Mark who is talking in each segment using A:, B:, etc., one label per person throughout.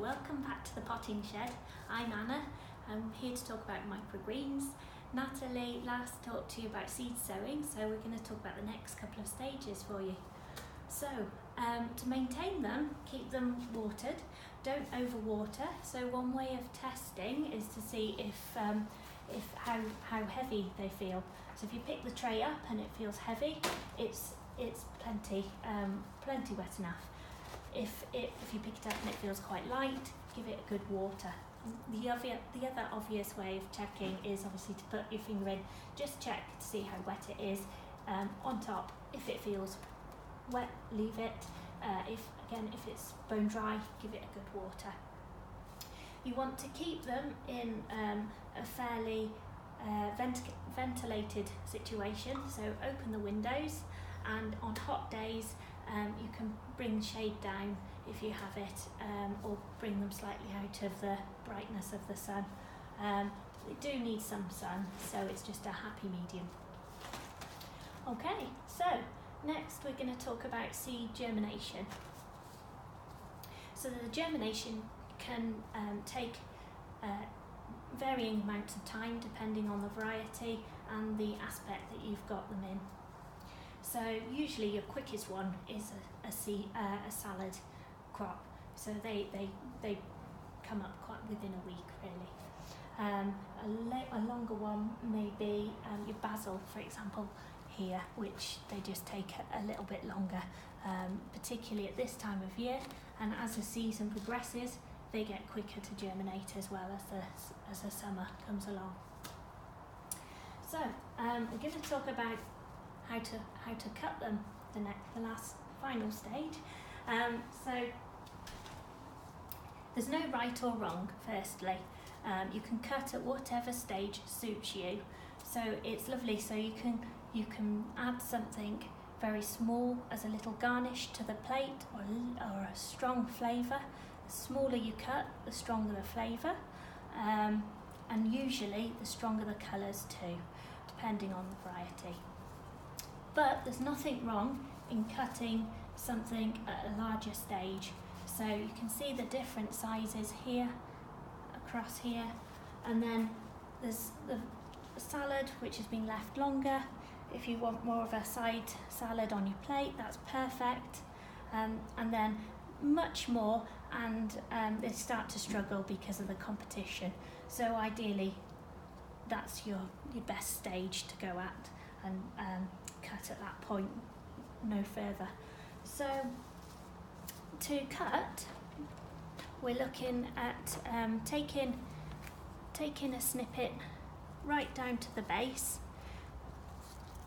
A: welcome back to the potting shed. I'm Anna. I'm here to talk about microgreens. Natalie last talked to you about seed sowing, so we're going to talk about the next couple of stages for you. So, to maintain them, keep them watered. Don't overwater. So one way of testing is to see if how heavy they feel. So if you pick the tray up and it feels heavy, it's plenty wet enough. If you pick it up and it feels quite light, give it a good water. The other obvious way of checking is obviously to put your finger in. Just check to see how wet it is. On top, if it feels wet, leave it. If it's bone dry, give it a good water. You want to keep them in a fairly ventilated situation. So open the windows, and on hot days you can bring shade down if you have it, or bring them slightly out of the brightness of the sun. They do need some sun, so it's just a happy medium. Okay, so next we're going to talk about seed germination. So the germination can take varying amounts of time depending on the variety and the aspect that you've got them in. So usually your quickest one is a salad crop. So they come up quite within a week really. A longer one may be your basil, for example, here, which they just take a little bit longer, particularly at this time of year. And as the season progresses, they get quicker to germinate as well as the summer comes along. So we're going to talk about how to cut them, the last final stage. So there's no right or wrong. Firstly, you can cut at whatever stage suits you. So it's lovely. So you can add something very small as a little garnish to the plate, or a strong flavour. The smaller you cut, the stronger the flavour, and usually the stronger the colours too, depending on the variety. But there's nothing wrong in cutting something at a larger stage. So you can see the different sizes here, across here, and then there's the salad which has been left longer. If you want more of a side salad on your plate, that's perfect. And then much more, and they start to struggle because of the competition. So ideally, that's your best stage to go at, and cut at that point, no further. So to cut, we're looking at taking a snippet right down to the base.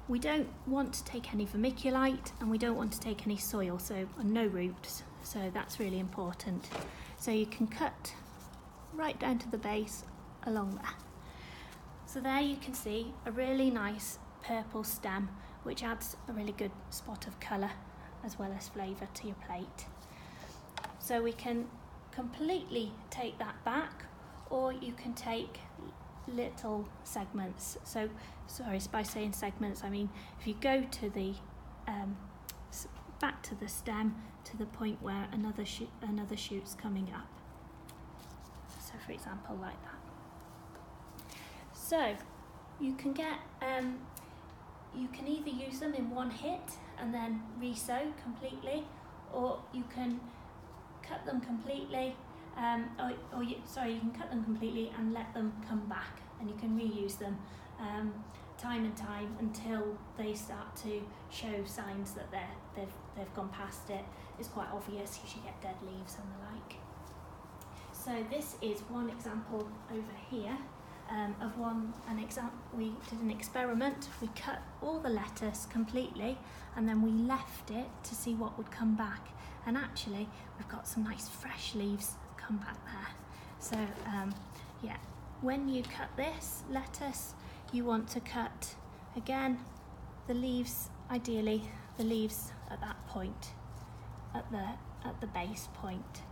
A: We don't want to take any vermiculite, and we don't want to take any soil, so no roots, so that's really important. So you can cut right down to the base along there. So there you can see a really nice purple stem, which adds a really good spot of colour as well as flavour to your plate. So we can completely take that back, or you can take little segments. So sorry, by saying segments, I mean if you go to the back to the stem to the point where another shoot's coming up. So for example, like that. So you can get you can either use them in one hit and then re-sow completely, or you can cut them completely. You can cut them completely and let them come back, and you can reuse them time and time until they start to show signs that they've gone past it. It's quite obvious. You should get dead leaves and the like. So this is one example over here of we did an experiment. We cut all the lettuce completely, and then we left it to see what would come back. And actually, we've got some nice fresh leaves come back there. So when you cut this lettuce, you want to cut again the leaves, ideally the leaves at that point, at the base point.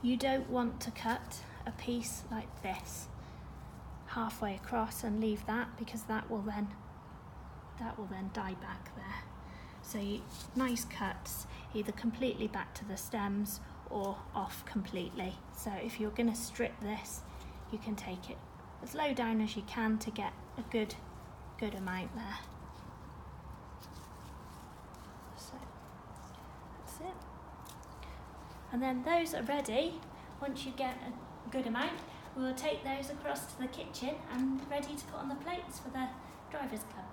A: You don't want to cut a piece like this halfway across and leave that, because that will then die back there. So nice cuts, either completely back to the stems or off completely. So if you're going to strip this, you can take it as low down as you can to get a good amount there. So that's it. And then those are ready. Once you get a good amount, we'll take those across to the kitchen and ready to put on the plates for the Drivers Club.